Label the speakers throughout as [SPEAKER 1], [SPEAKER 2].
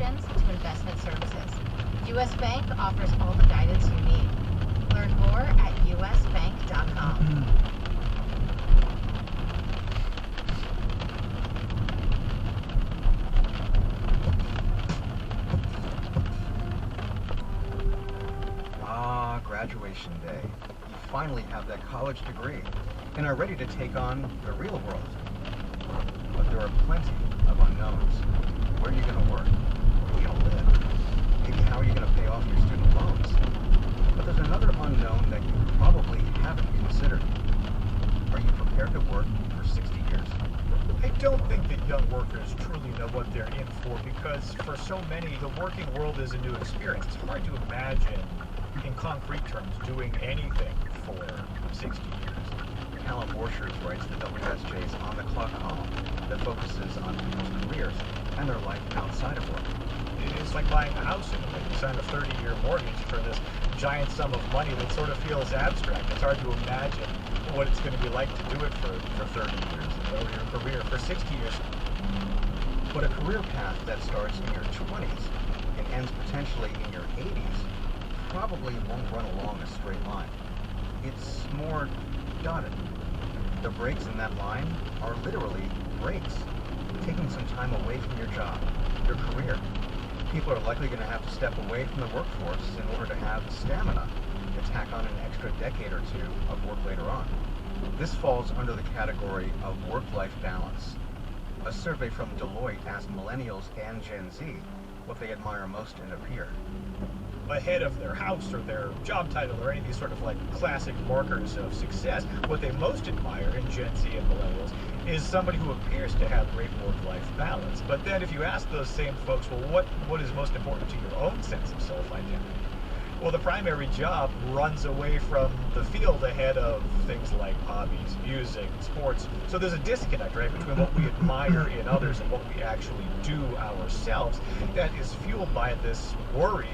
[SPEAKER 1] solutions to investment services. U.S. Bank offers all the guidance you need. Learn more at usbank.com.
[SPEAKER 2] Graduation day. You finally have that college degree and are ready to take on the real world. But there are plenty of unknowns. Where are you going to work? Where are you going to live? Maybe how are you going to pay off your student loans? But there's another unknown that you probably haven't considered. Are you prepared to work for 60 years?
[SPEAKER 3] I don't think that young workers truly know what they're in for because for so many, the working world is a new experience. It's hard to imagine in concrete terms doing anything for 60 years.
[SPEAKER 2] Alan Borchers writes the WSJ's On the Clock column that focuses on people's careers and their life outside of work.
[SPEAKER 3] It's like buying a house in a way. You sign a 30-year mortgage for this giant sum of money that sort of feels abstract. It's hard to imagine what it's going to be like to do it for 30 years, or your career for 60 years.
[SPEAKER 2] But a career path that starts in your 20s and ends potentially in your 80s probably won't run along a straight line. It's more dotted. The breaks in that line are literally breaks, taking some time away from your job, your career. People are likely going to have to step away from the workforce in order to have the stamina to tack on an extra decade or two of work later on. This falls under the category of work-life balance. A survey from Deloitte asked millennials and Gen Z what they admire most in a peer.
[SPEAKER 3] Ahead of their house or their job title or any of these sort of like classic markers of success, what they most admire in Gen Z and millennials is somebody who appears to have great work-life balance. But then if you ask those same folks, well, what is most important to your own sense of self-identity? Well, the primary job runs away from the field ahead of things like hobbies, music, sports. So there's a disconnect, right, between what we admire in others and what we actually do ourselves that is fueled by this worry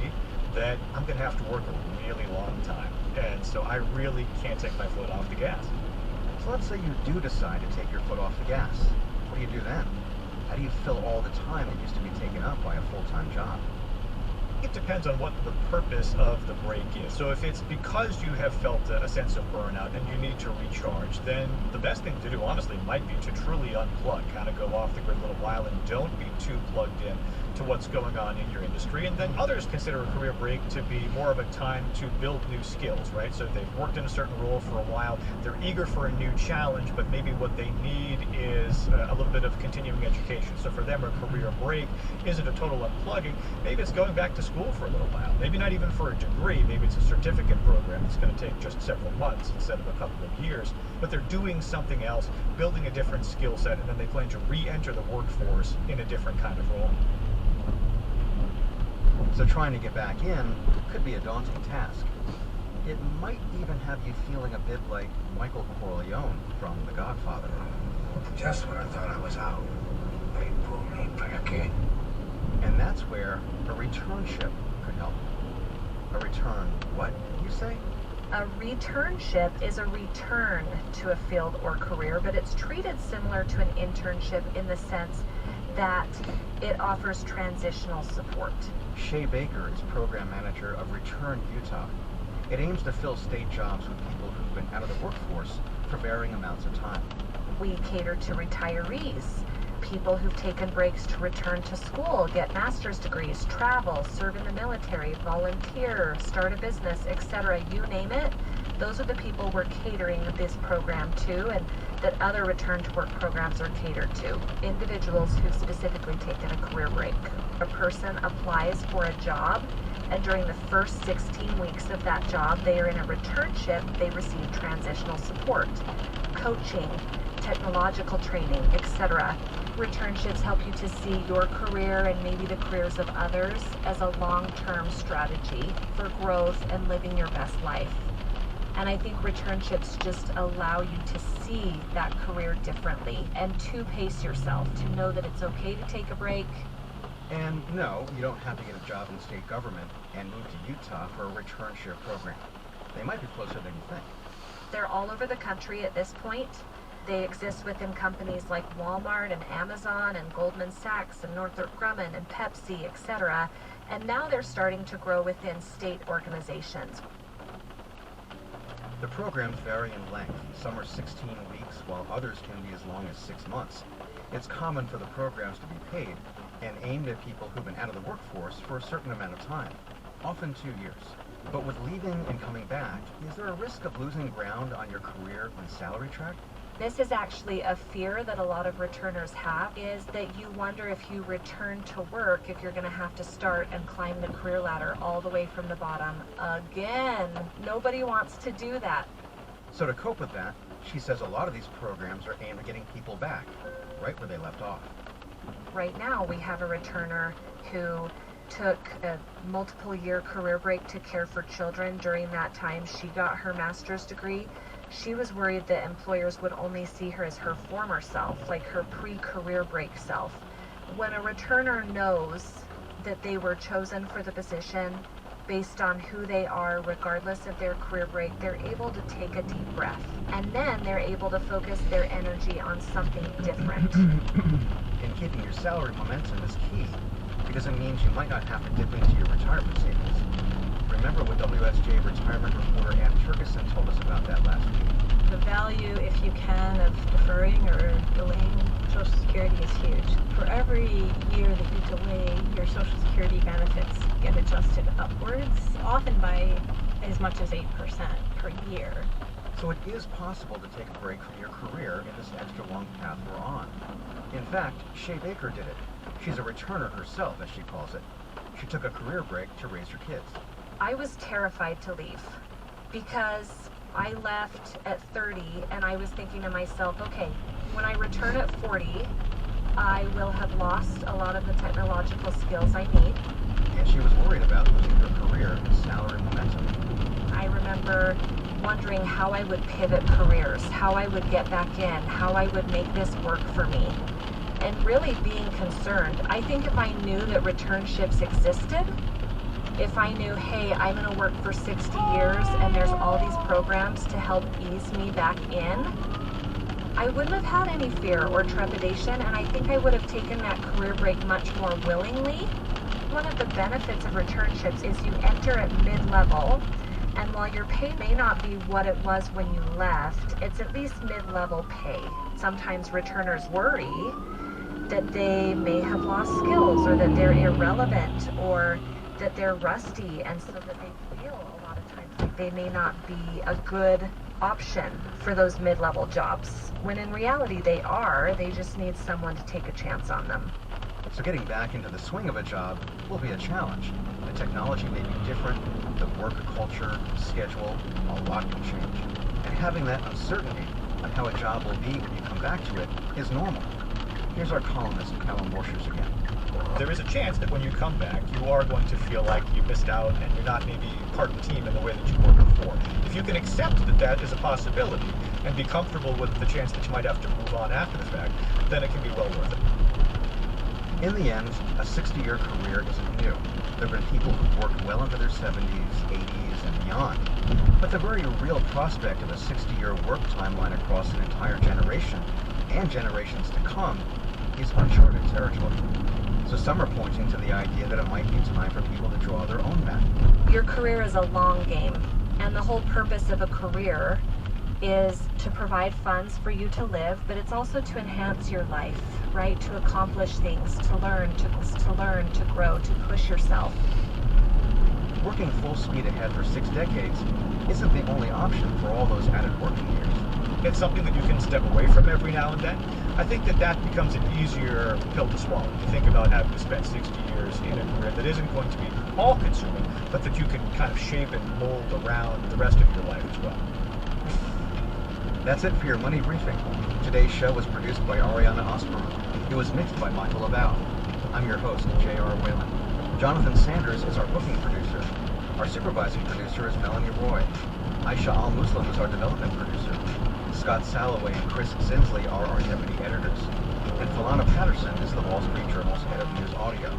[SPEAKER 3] that I'm going to have to work a really long time. And so I really can't take my foot off the gas.
[SPEAKER 2] So let's say you do decide to take your foot off the gas. What do you do then? How do you fill all the time that used to be taken up by a full-time job?
[SPEAKER 3] It depends on what the purpose of the break is. So if it's because you have felt a sense of burnout and you need to recharge, then the best thing to do, honestly, might be to truly unplug, kind of go off the grid a little while and don't be too plugged in to what's going on in your industry. And then others consider a career break to be more of a time to build new skills, right? So they've worked in a certain role for a while, they're eager for a new challenge, but maybe what they need is a little bit of continuing education. So for them, a career break isn't a total unplugging. Maybe it's going back to school for a little while. Maybe not even for a degree. Maybe it's a certificate program that's going to take just several months instead of a couple of years. But they're doing something else, building a different skill set, and then they plan to re-enter the workforce in a different kind of role.
[SPEAKER 2] So trying to get back in could be a daunting task. It might even have you feeling a bit like Michael Corleone from The Godfather.
[SPEAKER 4] Just when I thought I was out, they pulled me back in.
[SPEAKER 2] And that's where a returnship could help. A return what, you say?
[SPEAKER 5] A returnship is a return to a field or career, but it's treated similar to an internship in the sense that it offers transitional support.
[SPEAKER 2] Shay Baker is program manager of Return Utah. It aims to fill state jobs with people who've been out of the workforce for varying amounts of time.
[SPEAKER 5] We cater to retirees, people who've taken breaks to return to school, get master's degrees, travel, serve in the military, volunteer, start a business, etc. You name it. Those are the people we're catering this program to, and that other return to work programs are catered to. Individuals who've specifically taken a career break. A person applies for a job, and during the first 16 weeks of that job, they are in a returnship. They receive transitional support, coaching, technological training, etc. Returnships help you to see your career and maybe the careers of others as a long-term strategy for growth and living your best life. And I think returnships just allow you to see that career differently and to pace yourself, to know that it's okay to take a break.
[SPEAKER 2] And no, you don't have to get a job in state government and move to Utah for a returnship program. They might be closer than you think.
[SPEAKER 5] They're all over the country at this point. They exist within companies like Walmart and Amazon and Goldman Sachs and Northrop Grumman and Pepsi, etc. And now they're starting to grow within state organizations.
[SPEAKER 2] The programs vary in length. Some are 16 weeks, while others can be as long as 6 months. It's common for the programs to be paid and aimed at people who've been out of the workforce for a certain amount of time, often 2 years. But with leaving and coming back, is there a risk of losing ground on your career and salary track?
[SPEAKER 5] This is actually a fear that a lot of returners have, is that you wonder if you return to work, if you're going to have to start and climb the career ladder all the way from the bottom again. Nobody wants to do that.
[SPEAKER 2] So to cope with that, she says a lot of these programs are aimed at getting people back, right where they left off.
[SPEAKER 5] Right now, we have a returner who took a multiple-year career break to care for children. During that time, she got her master's degree. She was worried that employers would only see her as her former self, like her pre-career break self. When a returner knows that they were chosen for the position based on who they are, regardless of their career break, they're able to take a deep breath. And then they're able to focus their energy on something different.
[SPEAKER 2] And keeping your salary momentum is key, because it means you might not have to dip into your retirement savings. Remember what WSJ retirement reporter Antitrust told us about that last week.
[SPEAKER 6] The value, if you can, of deferring or delaying Social Security is huge. For every year that you delay, your Social Security benefits get adjusted upwards, often by as much as 8% per year.
[SPEAKER 2] So it is possible to take a break from your career in this extra long path we're on. In fact, Shay Baker did it. She's a returner herself, as she calls it. She took a career break to raise her kids.
[SPEAKER 5] I was terrified to leave because I left at 30 and I was thinking to myself, okay, when I return at 40, I will have lost a lot of the technological skills I need.
[SPEAKER 2] And she was worried about losing her career and salary momentum.
[SPEAKER 5] I remember wondering how I would pivot careers, how I would get back in, how I would make this work for me. And really being concerned. I think if I knew that returnships existed, if I knew, hey, I'm going to work for 60 years and there's all these programs to help ease me back in, I wouldn't have had any fear or trepidation, and I think I would have taken that career break much more willingly. One of the benefits of returnships is you enter at mid-level, and while your pay may not be what it was when you left, it's at least mid-level pay. Sometimes returners worry that they may have lost skills, or that they're irrelevant, or that they're rusty, and so that they feel a lot of times like they may not be a good option for those mid-level jobs, when in reality they are. They just need someone to take a chance on them.
[SPEAKER 2] So getting back into the swing of a job will be a challenge. The technology may be different, the work culture, schedule, a lot can change. And having that uncertainty on how a job will be when you come back to it is normal. Here's our columnist, Callum Borchers again.
[SPEAKER 3] There is a chance that when you come back, you are going to feel like you missed out and you're not maybe part of the team in the way that you were before. If you can accept that that is a possibility and be comfortable with the chance that you might have to move on after the fact, then it can be well worth it.
[SPEAKER 2] In the end, a 60-year career isn't new. There have been people who've worked well into their 70s, 80s, and beyond. But the very real prospect of a 60-year work timeline across an entire generation, and generations to come, is uncharted territory. So some are pointing to the idea that it might be time for people to draw their own map.
[SPEAKER 5] Your career is a long game, and the whole purpose of a career is to provide funds for you to live, but it's also to enhance your life, right? To accomplish things, to learn, to grow, to push yourself.
[SPEAKER 2] Working full speed ahead for 6 decades isn't the only option for all those added working years.
[SPEAKER 3] It's something that you can step away from every now and then. I think that that becomes an easier pill to swallow. You think about having to spend 60 years in a career that isn't going to be all-consuming, but that you can kind of shape and mold around the rest of your life as well.
[SPEAKER 2] That's it for your Money Briefing. Today's show was produced by Ariana Osborne. It was mixed by Michael Laval. I'm your host, J.R. Whalen. Jonathan Sanders is our booking producer. Our supervising producer is Melanie Roy. Aisha Al-Muslim is our development producer. Scott Salloway and Chris Zinsley are our deputy editors. And Philana Patterson is the Wall Street Journal's head of news audio.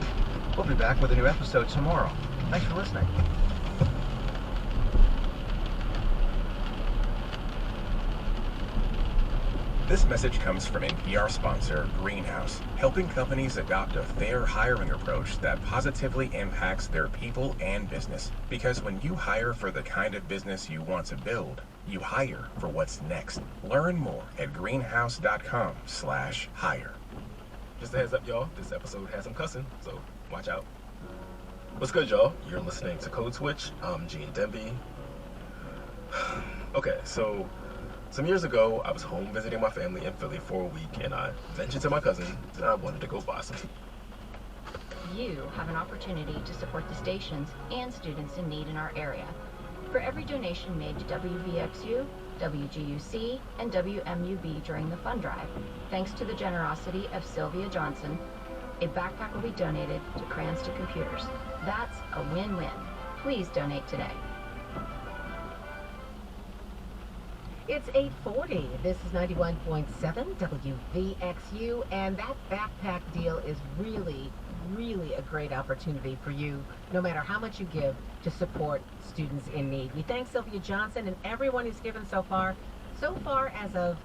[SPEAKER 2] We'll be back with a new episode tomorrow. Thanks for listening.
[SPEAKER 7] This message comes from NPR sponsor Greenhouse, helping companies adopt a fair hiring approach that positively impacts their people and business. Because when you hire for the kind of business you want to build, you hire for what's next. Learn more at greenhouse.com/hire.
[SPEAKER 8] Just a heads up, y'all, this episode has some cussing, so watch out. What's good, y'all? You're listening to Code Switch. I'm Gene Demby. Okay, so some years ago, I was home visiting my family in Philly for a week, and I mentioned to my cousin that I wanted to go buy some tea.
[SPEAKER 9] You have an opportunity to support the stations and students in need in our area. For every donation made to WVXU, WGUC, and WMUB during the fund drive, thanks to the generosity of Sylvia Johnson, a backpack will be donated to Cranston Computers. That's a win-win. Please donate today.
[SPEAKER 1] It's 8:40. This is 91.7 WVXU, and that backpack deal is really a great opportunity for you, no matter how much you give, to support students in need. We thank Sylvia Johnson and everyone who's given so far. So far, as of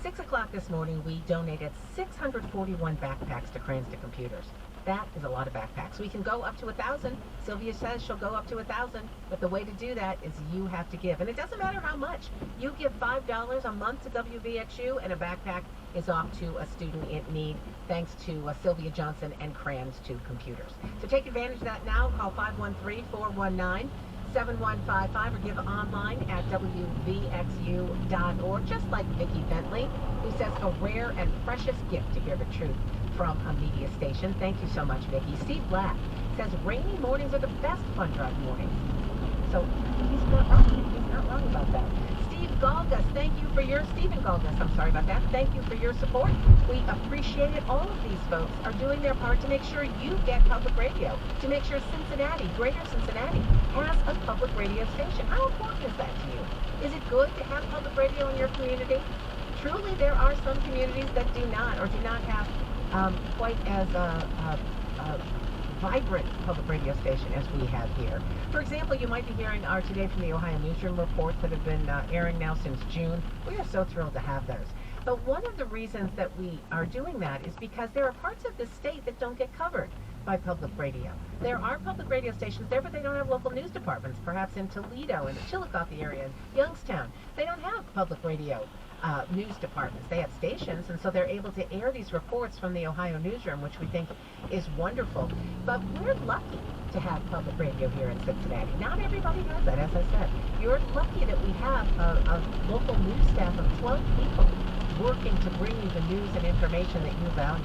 [SPEAKER 1] 6 o'clock this morning, we donated 641 backpacks to Cranston Computers. That is a lot of backpacks. We can go up to 1,000. Sylvia says she'll go up to 1,000, but the way to do that is you have to give. And it doesn't matter how much. You give $5 a month to WVXU, and a backpack is off to a student in need, thanks to Sylvia Johnson and Cranston Computers. So take advantage of that now. Call 513-419-7155 or give online at WVXU.org, just like Vicki Bentley, who says a rare and precious gift to hear the truth from a media station. Thank you so much, Vicki. Steve Black says rainy mornings are the best fund drive mornings. So he's not wrong. He's not wrong about that. Stephen Galgas, thank you for your support. We appreciate it. All of these folks are doing their part to make sure you get public radio, to make sure Cincinnati, greater Cincinnati, has a public radio station. How important is that to you? Is it good to have public radio in your community? Truly, there are some communities that do not, or do not have quite as vibrant public radio station as we have here. For example, you might be hearing our Today from the Ohio Newsroom reports that have been airing now since June. We are so thrilled to have those. But one of the reasons that we are doing that is because there are parts of the state that don't get covered by public radio. There are public radio stations there, but they don't have local news departments. Perhaps in Toledo, in the Chillicothe area, in Youngstown, they don't have public radio news departments. They have stations, and so they're able to air these reports from the Ohio Newsroom, which we think is wonderful. But we're lucky to have public radio here in Cincinnati. Not everybody has that, as I said. You're lucky that we have a local news staff of 12 people working to bring you the news and information that you value.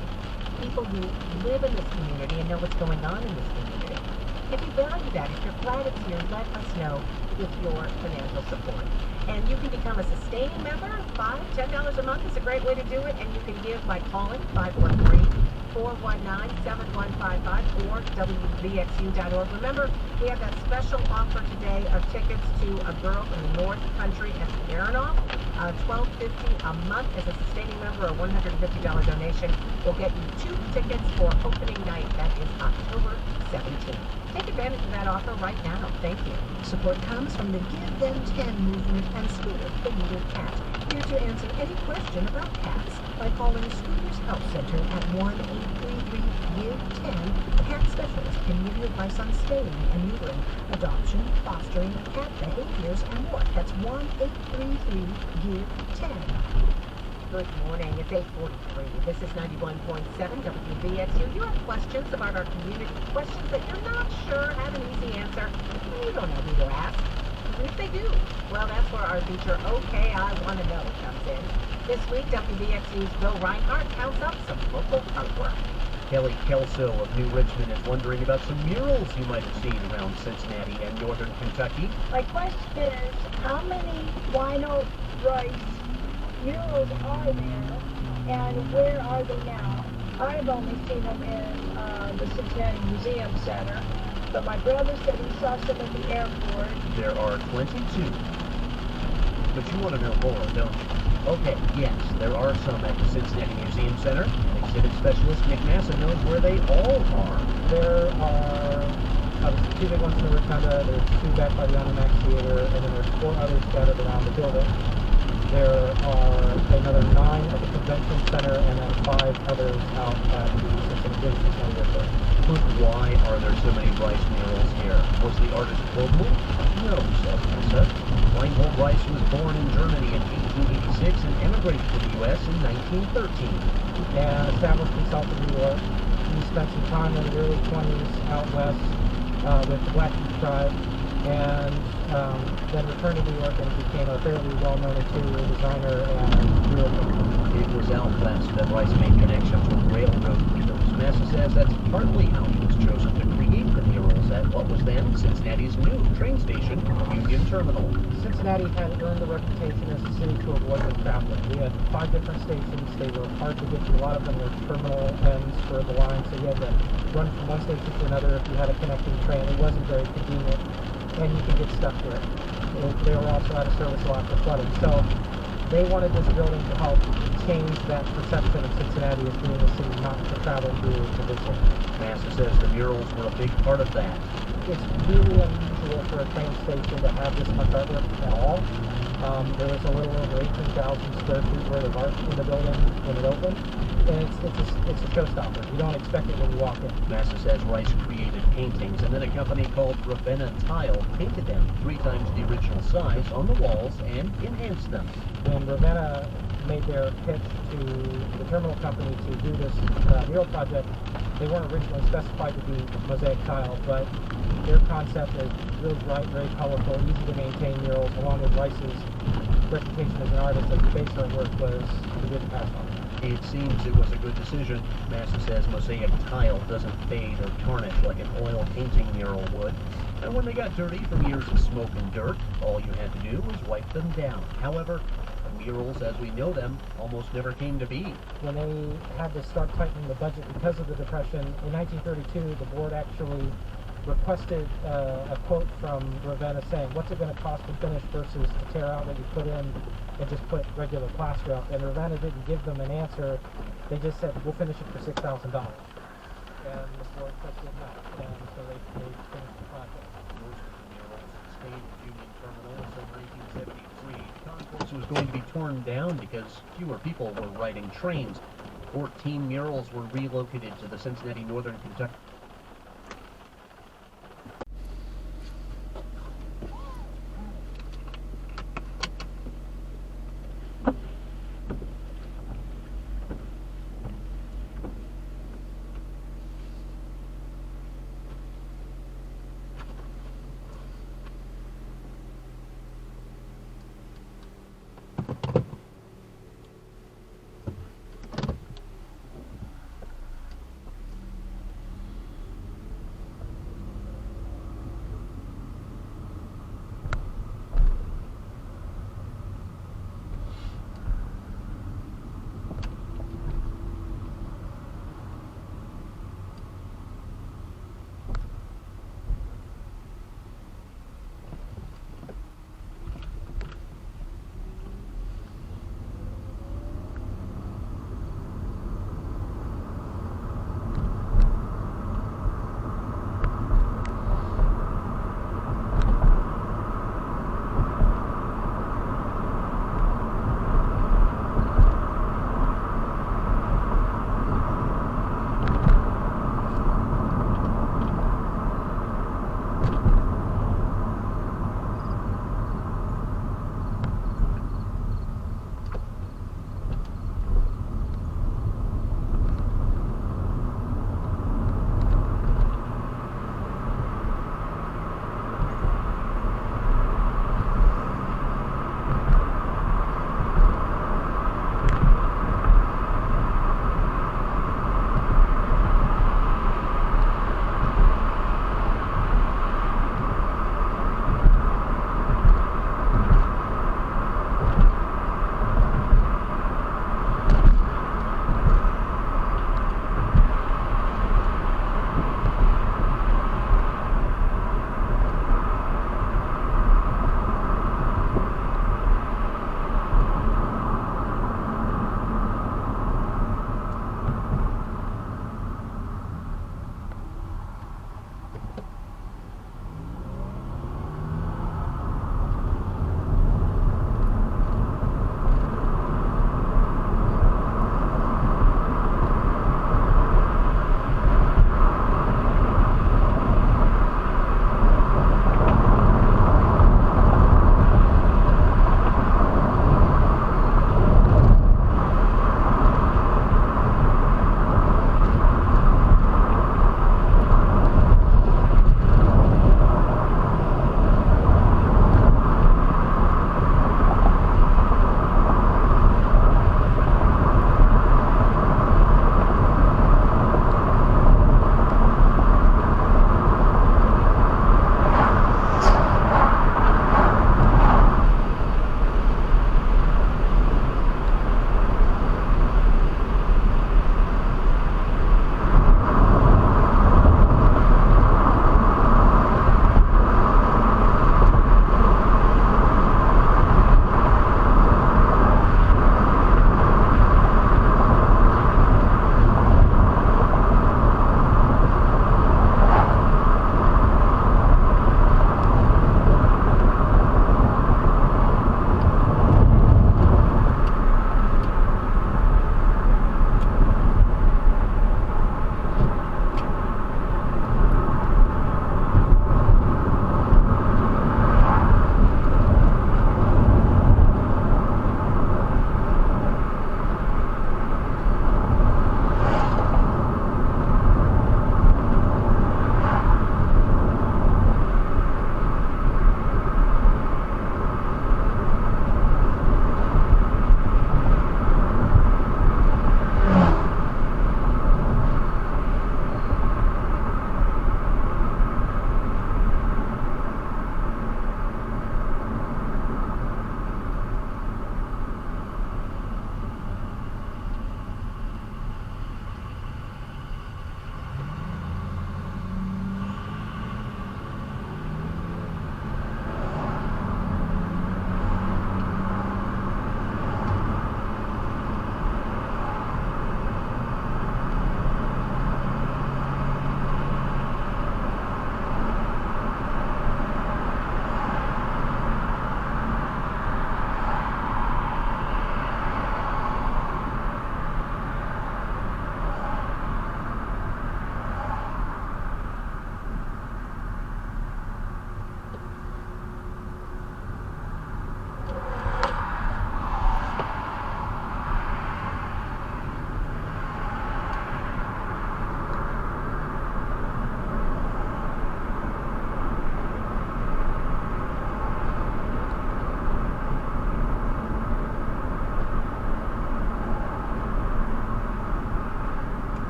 [SPEAKER 1] People who live in this community and know what's going on in this community. If you value that, if you're glad it's here, let us know with your financial support. And you can become a sustaining member. $5, $10 a month is a great way to do it, and you can give by calling 513-419-7155 or WVXU.org. Remember, we have that special offer today of tickets to a girl from the North Country at the Aronoff. $12.50 a month as a sustaining member, a $150 donation will get you 2 tickets for opening night. That is October 17th. Take advantage of that offer right now. Thank you.
[SPEAKER 10] Support comes from the Give Them 10 movement and Scooter, the leader cat, here to answer any question about cats by calling Scooter's Help Center at 1-833-GIVE-10. A cat specialist can give you advice on spaying and neutering, adoption, fostering, cat behaviors, and more. That's 1-833-GIVE-10.
[SPEAKER 1] Good morning. It's 8:43. This is 91.7 WVXU. You have questions about our community, questions that you're not sure have an easy answer. You don't know who to ask. And if they do, well, that's where our feature, Okay, I Want to Know, comes in. This week, WVXU's Bill Reinhardt counts up some local artwork.
[SPEAKER 11] Kelly Kelso of New Richmond is wondering about some murals you might have seen around Cincinnati and northern Kentucky.
[SPEAKER 12] My question is, how many vinyl rice murals are there, and where are they now? I've only seen them in the Cincinnati Museum Center, but my brother said he saw some at the airport.
[SPEAKER 11] There are 22. But you want to know more, don't you? Okay, yes, there are some at the Cincinnati Museum Center. And exhibit specialist Nick Massa knows where they all are.
[SPEAKER 13] There are obviously 2 big ones in the Rotunda, there's 2 back by the Onimax Theater, and then there's 4 others scattered around the building. There are another 9 at the convention center and then 5 others out at the Cincinnati Airport.
[SPEAKER 11] Why are there so many Rice murals here? Was the artist global? No, says Lisa. Reinhold Rice was born in Germany in 1886 and emigrated to the U.S. in 1913.
[SPEAKER 13] And established himself in New York. He spent some time in the early 20s out west with the Blackfeet tribe, and then returned to New York and became a fairly well-known interior designer and mural maker.
[SPEAKER 11] It was out west that Rice made connections with railroad leaders. Massa says that's partly how he was chosen to create the murals at what was then Cincinnati's new train station, Union Terminal.
[SPEAKER 13] Cincinnati had earned a reputation as a city to avoid when traveling. We had 5 different stations. They were hard to get to. A lot of them were terminal ends for the line, so you had to run from one station to another if you had a connecting train. It wasn't very convenient, and you could get stuck to it. They were also out of service a lot for flooding. So they wanted this building to help change that perception of Cincinnati as being a city not to travel through to visit.
[SPEAKER 11] Massa says the murals were a big part of that.
[SPEAKER 13] It's really unusual for a train station to have this much artwork at all. There was a little over 18,000 square feet worth of art in the building when it opened, and it's a showstopper. You don't expect it when you walk in.
[SPEAKER 11] Massa says Rice created paintings, and then a company called Ravenna Tile painted them 3 times the original size on the walls and enhanced them.
[SPEAKER 13] When Ravenna made their pitch to the terminal company to do this mural project, they weren't originally specified to be mosaic tile, but their concept is really bright, very colorful, easy to maintain murals, along with Rice's reputation as an artist as the base of work was a good pass on.
[SPEAKER 11] It seems it was a good decision. Massa says mosaic tile doesn't fade or tarnish like an oil painting mural would. And when they got dirty from years of smoke and dirt, all you had to do was wipe them down. However, the murals as we know them almost never came to be.
[SPEAKER 13] When they had to start tightening the budget because of the Depression, in 1932, the board actually requested a quote from Ravenna saying, what's it going to cost to finish versus to tear out what you put in and just put regular plaster up? And Ravenna didn't give them an answer. They just said, we'll finish it for $6,000. And the board said no. And so they finished the project.
[SPEAKER 11] Most of the murals stayed at Union Terminal until 1973. Concourse was going to be torn down because fewer people were riding trains. 14 murals were relocated to the Cincinnati Northern Kentucky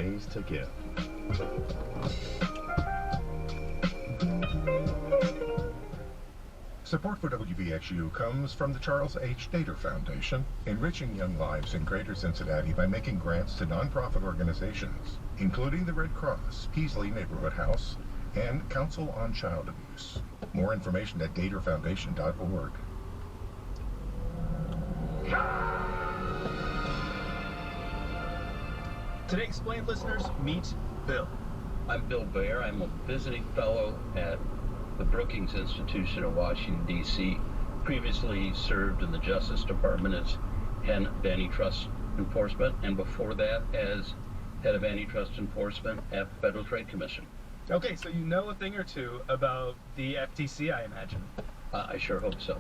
[SPEAKER 14] ways to give.
[SPEAKER 15] Support for WVXU comes from the Charles H. Dater Foundation, enriching young lives in Greater Cincinnati by making grants to nonprofit organizations, including the Red Cross, Peasley Neighborhood House, and Council on Child Abuse. More information at daterfoundation.org.
[SPEAKER 16] Today Explained listeners, meet Bill.
[SPEAKER 17] I'm Bill Baer. I'm a visiting fellow at the Brookings Institution of Washington, D.C. Previously served in the Justice Department as head of Antitrust Enforcement, and before that as head of Antitrust Enforcement at the Federal Trade Commission.
[SPEAKER 16] Okay, so you know a thing or two about the FTC, I imagine.
[SPEAKER 17] I sure hope so.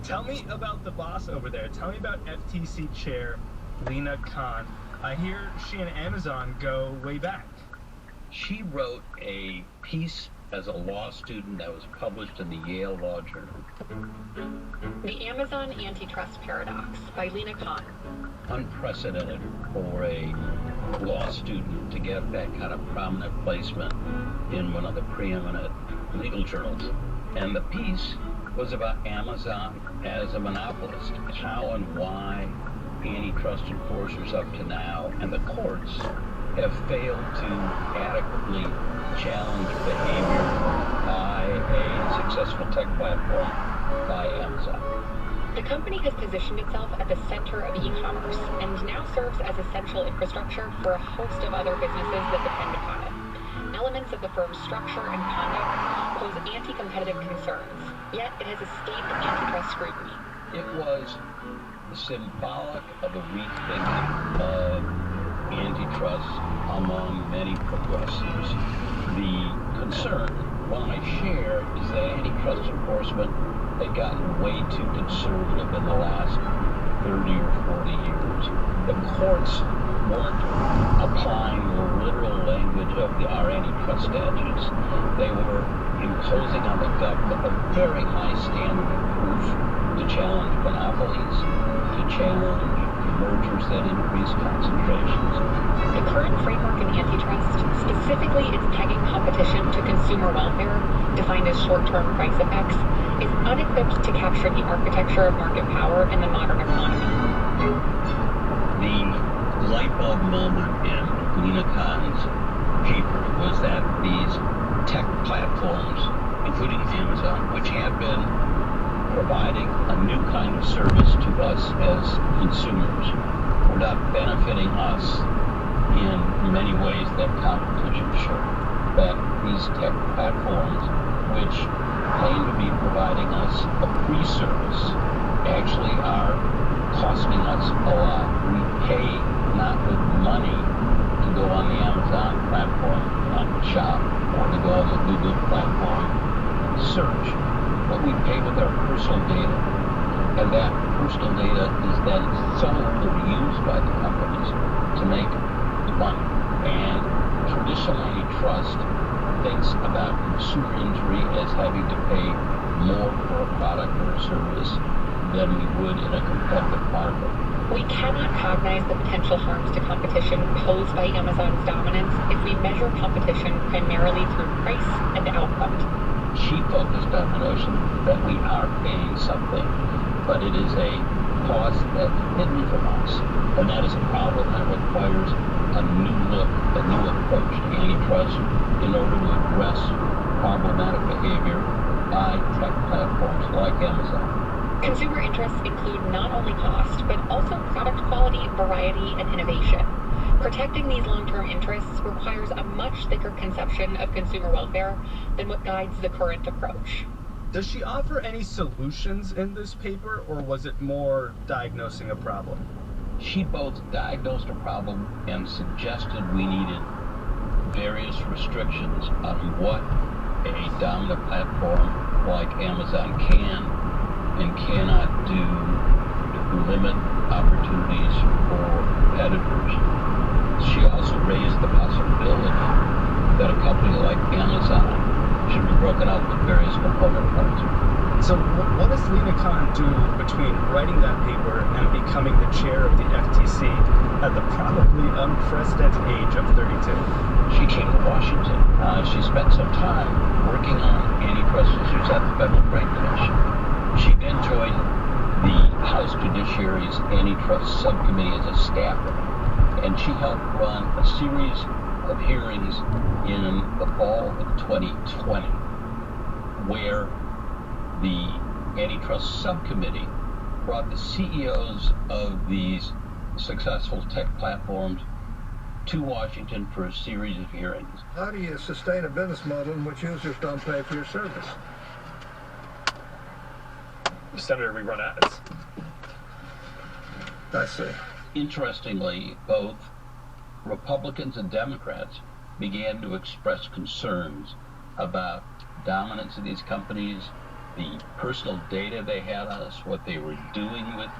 [SPEAKER 16] Tell me about the boss over there. Tell me about FTC Chair Lena Khan. I hear she and Amazon go way back.
[SPEAKER 17] She wrote a piece as a law student that was published in the Yale Law Journal.
[SPEAKER 5] The Amazon Antitrust Paradox by Lena Khan.
[SPEAKER 17] Unprecedented for a law student to get that kind of prominent placement in one of the preeminent legal journals. And the piece was about Amazon as a monopolist, how and why antitrust enforcers up to now and the courts have failed to adequately challenge behavior by a successful tech platform by Amazon.
[SPEAKER 5] The company has positioned itself at the center of e-commerce and now serves as essential infrastructure for a host of other businesses that depend upon it. Elements of the firm's structure and conduct pose anti-competitive concerns, yet it has escaped antitrust scrutiny.
[SPEAKER 17] It was symbolic of a rethinking of antitrust among many progressives. The concern, one I share, is that antitrust enforcement had gotten way too conservative in the last 30 or 40 years. The courts weren't applying the literal language of our antitrust statutes. They were imposing on the government a very high standard of proof to challenge monopolies, to challenge mergers that increase concentrations.
[SPEAKER 5] The current framework in antitrust, specifically its pegging competition to consumer welfare, defined as short-term price effects, is unequipped to capture the architecture of market power in the modern economy.
[SPEAKER 17] The light bulb moment in Lena Khan's paper was that these tech platforms, including Amazon, which had been providing a new kind of service to us as consumers, were not benefiting us in many ways that competition should. That these tech platforms, which claim to be providing us a free service, actually are costing us a lot. We pay not with money to go on the Amazon platform and shop, or to go on the Google platform and search, but we pay with our personal data. And that personal data is then sold or used by the companies to make money. And traditional antitrust thinks about consumer injury as having to pay more for a product or a service than we would in a competitive market.
[SPEAKER 5] We cannot cognize the potential harms to competition posed by Amazon's dominance if we measure competition primarily through price and output.
[SPEAKER 17] She focused on the notion that we are paying something, but it is a cost that's hidden from us. And that is a problem that requires a new look, a new approach to antitrust in order to address problematic behavior by tech platforms like Amazon.
[SPEAKER 5] Consumer interests include not only cost, but also product quality, variety, and innovation. Protecting these long-term interests requires a much thicker conception of consumer welfare than what guides the current approach.
[SPEAKER 16] Does she offer any solutions in this paper, or was it more diagnosing a problem?
[SPEAKER 17] She both diagnosed a problem and suggested we needed various restrictions on what a dominant platform like Amazon can and cannot do to limit opportunities for competitors. She also raised the possibility that a company like Amazon should be broken up with various component parts.
[SPEAKER 16] So what does Lena Khan do between writing that paper and becoming the chair of the FTC? at the probably unprecedented age of 32.
[SPEAKER 17] She came to Washington. She spent some time working on antitrust issues at the Federal Trade Commission. She then joined the House Judiciary's Antitrust Subcommittee as a staffer, and she helped run a series of hearings in the fall of 2020, where the Antitrust Subcommittee brought the CEOs of these successful tech platforms to Washington for a series of hearings.
[SPEAKER 4] How do you sustain a business model in which users don't pay for your service?
[SPEAKER 16] Senator, we run ads.
[SPEAKER 4] I see.
[SPEAKER 17] Interestingly, both Republicans and Democrats began to express concerns about dominance of these companies, the personal data they had on us, what they were doing with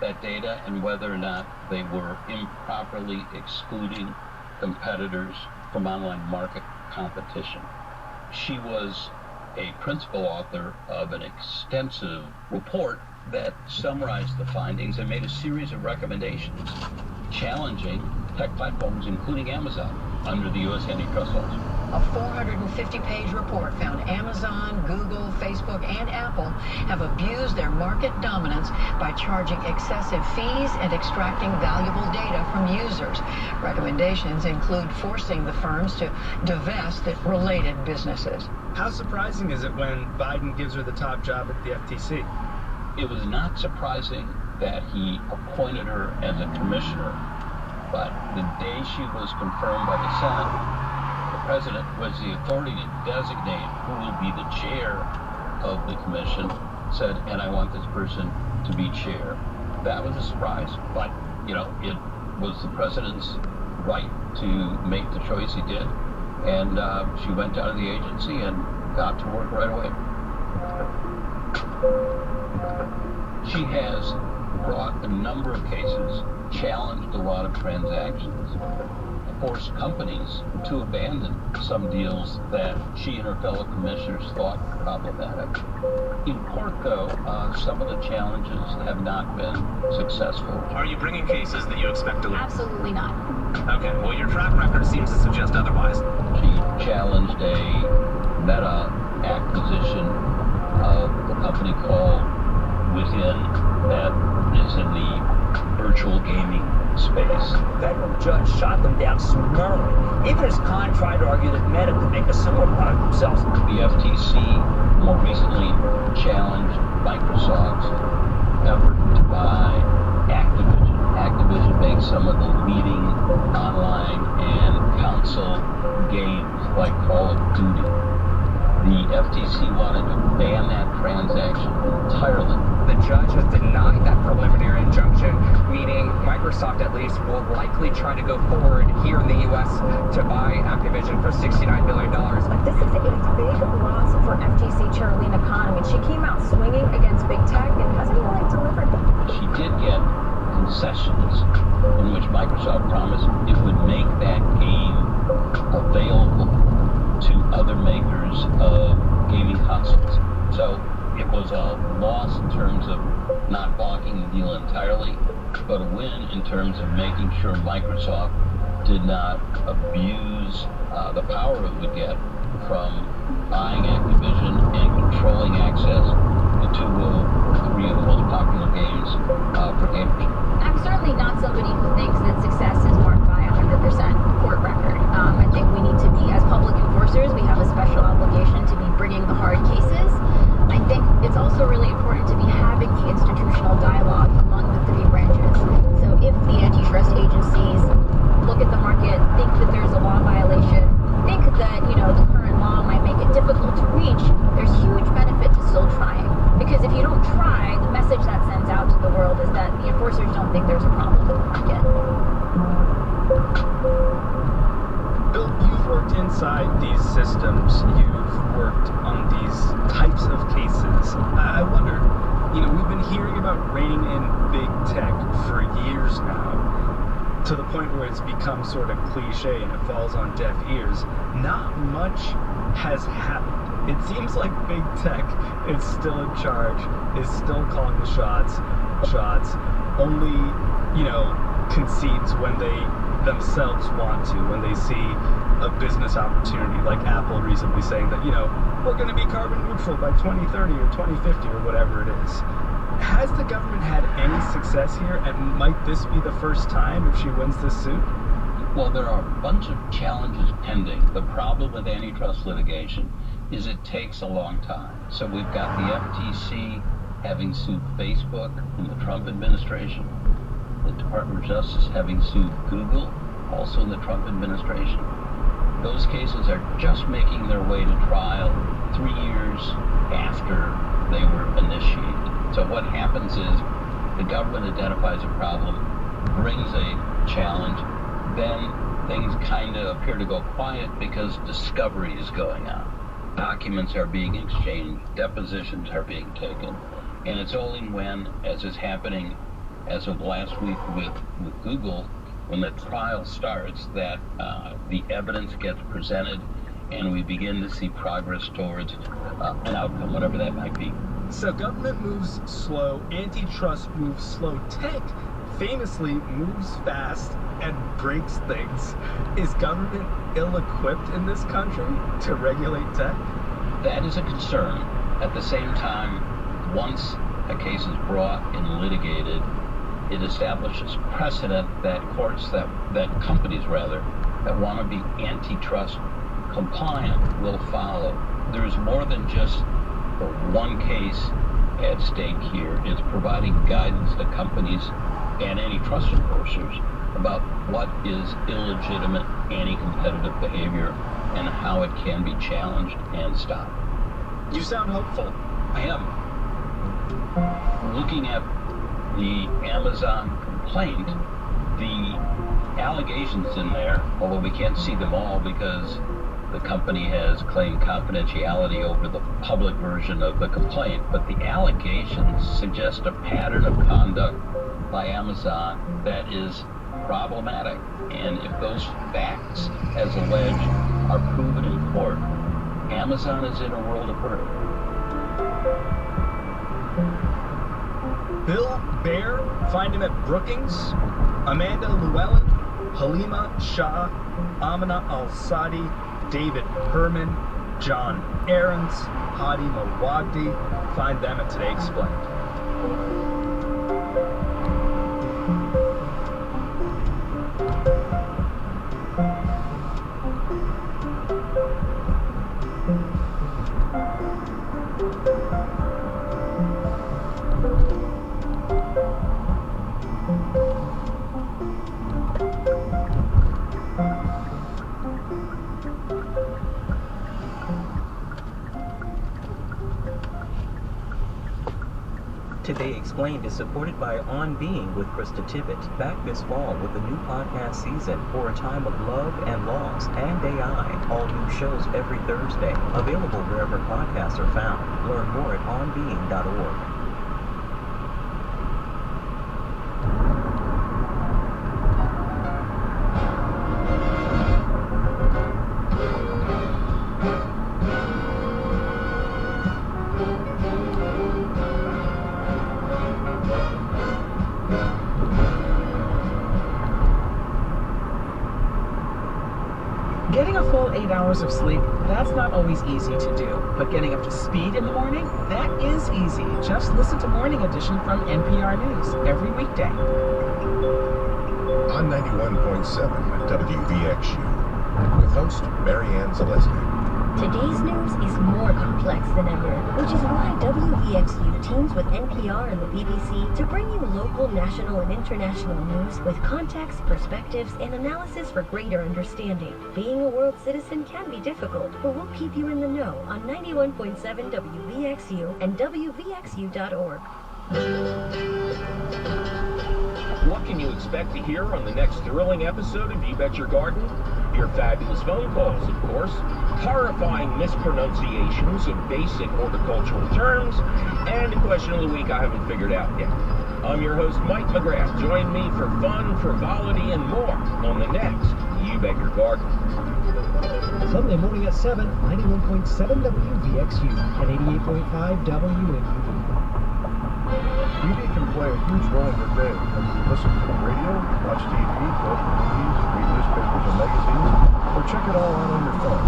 [SPEAKER 17] that data, and whether or not they were improperly excluding competitors from online market competition. She was a principal author of an extensive report that summarized the findings and made a series of recommendations challenging tech platforms, including Amazon, under the U.S. antitrust laws.
[SPEAKER 14] A 450-page report found Amazon, Google, Facebook, and Apple have abused their market dominance by charging excessive fees and extracting valuable data from users. Recommendations include forcing the firms to divest the related businesses.
[SPEAKER 16] How surprising is it when Biden gives her the top job at the FTC?
[SPEAKER 17] It was not surprising that he appointed her as a commissioner, but the day she was confirmed by the Senate, the president was the authority to designate who will be the chair of the commission, said, and I want this person to be chair. That was a surprise, but, you know, it was the president's right to make the choice he did, and she went out of the agency and got to work right away. She has brought a number of cases, challenged a lot of transactions, forced companies to abandon some deals that she and her fellow commissioners thought problematic. In court, though, some of the challenges have not been successful.
[SPEAKER 18] Are you bringing cases that you expect to lose?
[SPEAKER 9] Absolutely not.
[SPEAKER 18] Okay, well, your track record seems to suggest otherwise.
[SPEAKER 17] She challenged a Meta acquisition of a company called Within that is in the virtual gaming space.
[SPEAKER 19] Federal judge shot them down summarily. Even as Khan tried to argue that Meta could make a similar product themselves.
[SPEAKER 17] The FTC more recently challenged Microsoft's effort to buy Activision. Activision makes some of the leading online and console games like Call of Duty. The FTC wanted to ban that transaction entirely.
[SPEAKER 20] The judge has denied that preliminary injunction, meaning Microsoft at least will likely try to go forward here in the U.S. to buy Activision for $69 billion.
[SPEAKER 5] But this is a big loss for FTC Chair Lina Khan. I mean, she came out swinging against big tech and hasn't really delivered.
[SPEAKER 17] She did get concessions in which Microsoft promised it would make that game available to other makers of gaming consoles. So it was a loss in terms of not blocking the deal entirely, but a win in terms of making sure Microsoft did not abuse the power it would get from buying Activision and controlling access to two or three of the most popular games for gamers.
[SPEAKER 9] I'm certainly not somebody who thinks that success is marked by 100% court record. I think we need to be, as public enforcers, we have a special obligation to be bringing the hard cases. I think it's also really important to be having the institutional dialogue among the three branches. So if the antitrust agencies look at the market, think that there's a law violation, think that, you know, the current law might make it difficult to reach, there's huge benefit to still trying. Because if you don't try, the message that sends out to the world is that the enforcers don't think there's a problem with the market.
[SPEAKER 16] Bill, you've worked inside these systems. You've worked on these types of cases. I wonder, you know, we've been hearing about reining in big tech for years now, to the point where it's become sort of cliche and it falls on deaf ears. Not much has happened. It seems like big tech is still in charge, is still calling the shots. Only, you know, concedes when they themselves want to, when they see a business opportunity, like Apple recently saying that, we're going to be carbon neutral by 2030 or 2050 or whatever it is. Has the government had any success here, and might this be the first time if she wins this suit?
[SPEAKER 17] Well, there are a bunch of challenges pending. The problem with antitrust litigation is it takes a long time. So we've got the FTC having sued Facebook in the Trump administration, the Department of Justice having sued Google, also in the Trump administration. Those cases are just making their way to trial 3 years after they were initiated. So what happens is the government identifies a problem, brings a challenge, then things kind of appear to go quiet because discovery is going on. Documents are being exchanged, depositions are being taken, and it's only when, as is happening as of last week with Google, when the trial starts, that the evidence gets presented and we begin to see progress towards an outcome, whatever that might be.
[SPEAKER 16] So government moves slow, antitrust moves slow, tech famously moves fast and breaks things. Is government ill-equipped in this country to regulate tech?
[SPEAKER 17] That is a concern. At the same time, once a case is brought and litigated, it establishes precedent that companies that want to be antitrust compliant will follow. There's more than just the one case at stake here. It's providing guidance to companies and antitrust enforcers about what is illegitimate anti-competitive behavior and how it can be challenged and stopped.
[SPEAKER 16] You sound hopeful.
[SPEAKER 17] I am. Looking at the Amazon complaint, the allegations in there, although we can't see them all because the company has claimed confidentiality over the public version of the complaint, but the allegations suggest a pattern of conduct by Amazon that is problematic. And if those facts, as alleged, are proven in court, Amazon is in a world of hurt.
[SPEAKER 16] Bill Baer, find him at Brookings. Amanda Llewellyn, Halima Shah, Amina Al-Sadi, David Herman, John Ahrens, Hadi Mawagdi. Find them at Today Explained.
[SPEAKER 21] Today Explained is supported by On Being with Krista Tippett, back this fall with a new podcast season for a time of love and loss and AI. All new shows every Thursday, available wherever podcasts are found. Learn more at onbeing.org.
[SPEAKER 22] Getting a full 8 hours of sleep, that's not always easy to do. But getting up to speed in the morning, that is easy. Just listen to Morning Edition from NPR News every weekday.
[SPEAKER 15] On 91.7 WVXU, with host Marianne Zalesny.
[SPEAKER 23] Today's news is more complex than ever, which is why WVXU teams with NPR and the BBC to bring you local, national, and international news with context, perspectives, and analysis for greater understanding. Being a world citizen can be difficult, but we'll keep you in the know on 91.7 WVXU and WVXU.org.
[SPEAKER 24] What can you expect to hear on the next thrilling episode of You Bet Your Garden? Your fabulous phone calls, of course, horrifying mispronunciations of basic horticultural terms, and a question of the week I haven't figured out yet. I'm your host, Mike McGrath. Join me for fun, frivolity, and more on the next You Bet Your Garden.
[SPEAKER 13] Sunday morning at 7, 91.7 WVXU and 88.5 WMUV.
[SPEAKER 2] Beauty
[SPEAKER 3] play a huge role in your day, whether you listen to the radio, watch TV, go to movies, read newspapers or magazines, or check it all out on your phone.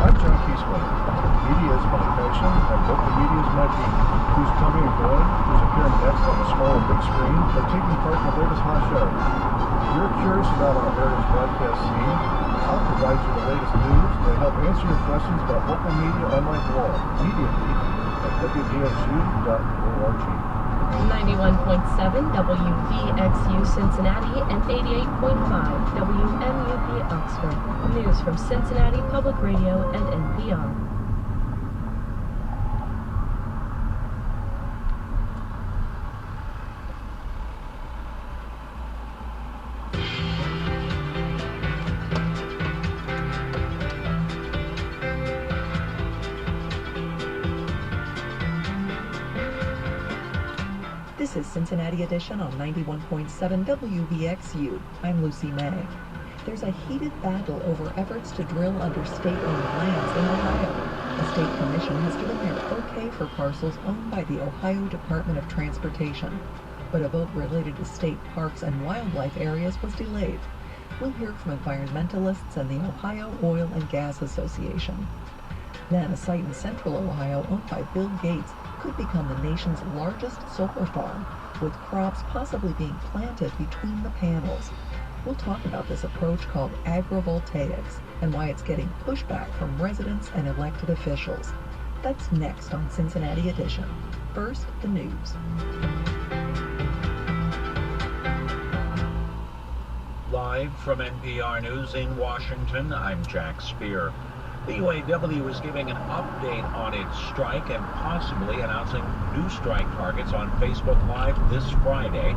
[SPEAKER 3] I'm John Keesman. Media is my passion, and local medias might be who's coming and going, who's appearing next on the small and big screen, or taking part in the latest hot show. If you're curious about our area's broadcast scene, I'll provide you the latest news and help answer your questions about local media on my blog, Media Week, at wvxu.org.
[SPEAKER 6] 91.7 WVXU Cincinnati and 88.5 WMUP Oxford. News from Cincinnati Public Radio and NPR.
[SPEAKER 7] This is Cincinnati Edition on 91.7 WVXU. I'm Lucy May. There's a heated battle over efforts to drill under state-owned lands in Ohio. The state commission has given their okay for parcels owned by the Ohio Department of Transportation, but a vote related to state parks and wildlife areas was delayed. We'll hear from environmentalists and the Ohio Oil and Gas Association. Then a site in central Ohio owned by Bill Gates could become the nation's largest solar farm, with crops possibly being planted between the panels. We'll talk about this approach called agrivoltaics and why it's getting pushback from residents and elected officials. That's next on Cincinnati Edition. First, the news.
[SPEAKER 8] Live from NPR News in Washington, I'm Jack Spear. The UAW is giving an update on its strike and possibly announcing new strike targets on Facebook Live this Friday.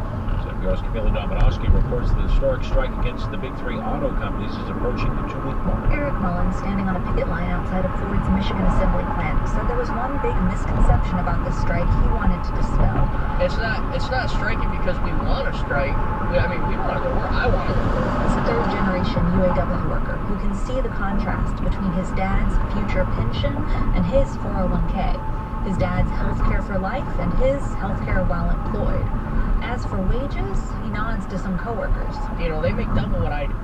[SPEAKER 8] NPR's Camila Dominowski reports the historic strike against the big three auto companies is approaching the 2-week mark.
[SPEAKER 25] Eric Mullins, standing on a picket line outside of Ford's Michigan assembly plant, said there was one big misconception about this strike he wanted to dispel.
[SPEAKER 26] It's not striking because we want to strike. We want to go work. I want to go work.
[SPEAKER 25] He's a third-generation UAW worker who can see the contrast between his dad's future pension and his 401k. His dad's health care for life and his health care while employed. As for wages, he nods to some coworkers.
[SPEAKER 26] They make double what I do.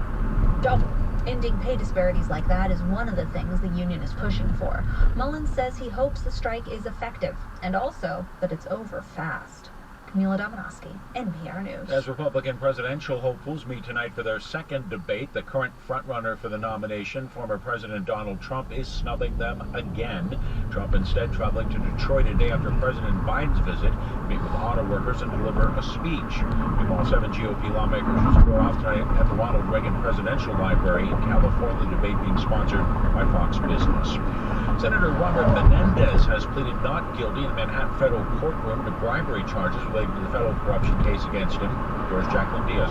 [SPEAKER 26] Double.
[SPEAKER 25] Ending pay disparities like that is one of the things the union is pushing for. Mullins says he hopes the strike is effective, and also that it's over fast. Camila Dominowski, NPR News.
[SPEAKER 8] As Republican presidential hopefuls meet tonight for their second debate, the current frontrunner for the nomination, former President Donald Trump, is snubbing them again. Trump instead traveling to Detroit a day after President Biden's visit to meet with auto workers and deliver a speech. Meanwhile, 7 GOP lawmakers will square off tonight at the Ronald Reagan Presidential Library in California, the debate being sponsored by Fox Business. Senator Robert Menendez has pleaded not guilty in a Manhattan federal courtroom to bribery charges related to the federal corruption case against him. Here's Jacqueline Diaz.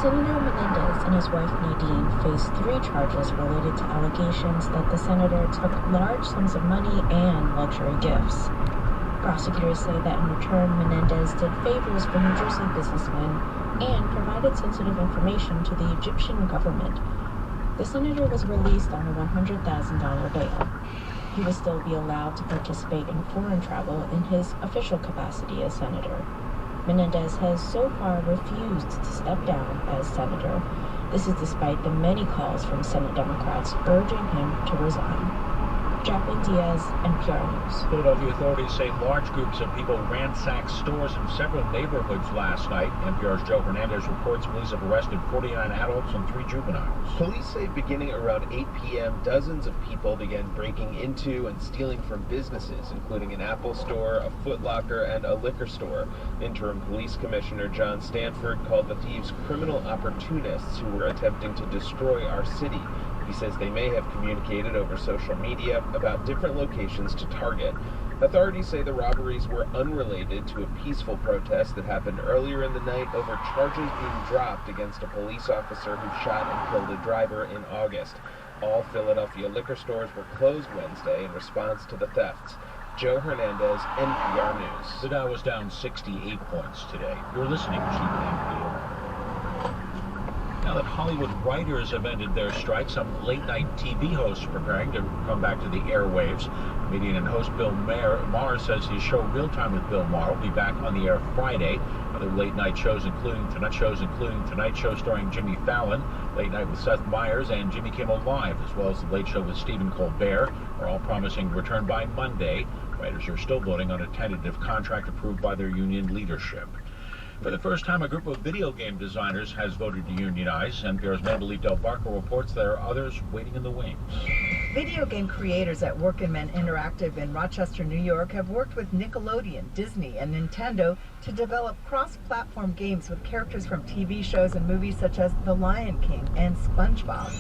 [SPEAKER 27] Senator Menendez and his wife Nadine face 3 charges related to allegations that the senator took large sums of money and luxury gifts. Prosecutors say that in return, Menendez did favors for New Jersey businessmen and provided sensitive information to the Egyptian government. The senator was released on a $100,000 bail. He will still be allowed to participate in foreign travel in his official capacity as senator. Menendez has so far refused to step down as senator. This is despite the many calls from Senate Democrats urging him to resign. Jacqueline Diaz, NPR News.
[SPEAKER 8] Philadelphia authorities say large groups of people ransacked stores in several neighborhoods last night. NPR's Joe Hernandez reports police have arrested 49 adults and 3 juveniles.
[SPEAKER 28] Police say beginning around 8 p.m., dozens of people began breaking into and stealing from businesses, including an Apple store, a Foot Locker, and a liquor store. Interim Police Commissioner John Stanford called the thieves criminal opportunists who were attempting to destroy our city. He says they may have communicated over social media about different locations to target. Authorities say the robberies were unrelated to a peaceful protest that happened earlier in the night over charges being dropped against a police officer who shot and killed a driver in August. All Philadelphia liquor stores were closed Wednesday in response to the thefts. Joe Hernandez, NPR News.
[SPEAKER 8] The Dow was down 68 points today. You're listening to NPR. Now that Hollywood writers have ended their strike, some late-night TV hosts are preparing to come back to the airwaves. Comedian and host Bill Maher says his show Real Time with Bill Maher will be back on the air Friday. Other late-night shows including Tonight Show starring Jimmy Fallon, Late Night with Seth Meyers, and Jimmy Kimmel Live, as well as The Late Show with Stephen Colbert, are all promising to return by Monday. Writers are still voting on a tentative contract approved by their union leadership. For the first time, a group of video game designers has voted to unionize. NPR's Mandalit Del Barco reports there are others waiting in the wings.
[SPEAKER 1] Video game creators at Workingmen Interactive in Rochester, New York have worked with Nickelodeon, Disney, and Nintendo to develop cross-platform games with characters from TV shows and movies such as The Lion King and SpongeBob.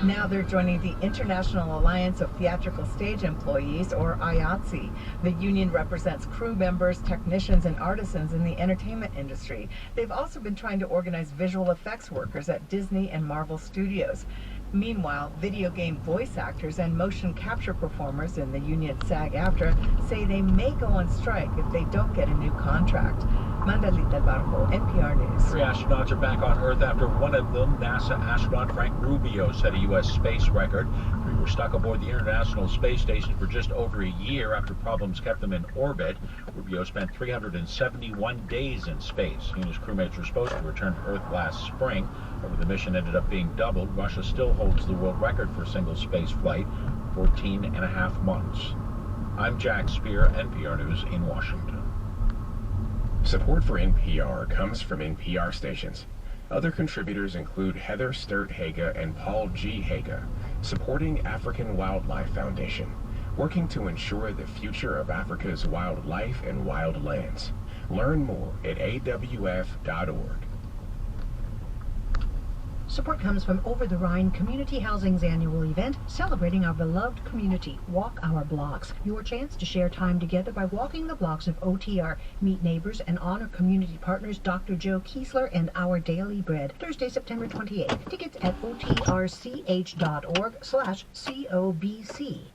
[SPEAKER 1] Now they're joining the International Alliance of Theatrical Stage Employees, or IATSE. The union represents crew members, technicians, and artisans in the entertainment industry. They've also been trying to organize visual effects workers at Disney and Marvel Studios. Meanwhile, video game voice actors and motion capture performers in the union SAG-AFTRA say they may go on strike if they don't get a new contract. Mandalit Del Barco, NPR News.
[SPEAKER 8] 3 astronauts are back on Earth after one of them, NASA astronaut Frank Rubio, set a U.S. space record. 3 were stuck aboard the International Space Station for just over a year after problems kept them in orbit. Rubio spent 371 days in space. He and his crewmates were supposed to return to Earth last spring. However, the mission ended up being doubled. Russia still holds the world record for a single space flight, 14 and a half months. I'm Jack Spear, NPR News in Washington.
[SPEAKER 4] Support for NPR comes from NPR stations. Other contributors include Heather Sturt-Haga and Paul G. Haga, supporting African Wildlife Foundation, working to ensure the future of Africa's wildlife and wildlands. Learn more at awf.org.
[SPEAKER 10] Support comes from Over the Rhine Community Housing's annual event, celebrating our beloved community. Walk Our Blocks. Your chance to share time together by walking the blocks of OTR. Meet neighbors and honor community partners Dr. Joe Kiesler and Our Daily Bread. Thursday, September 28th. Tickets at otrch.org/COBC.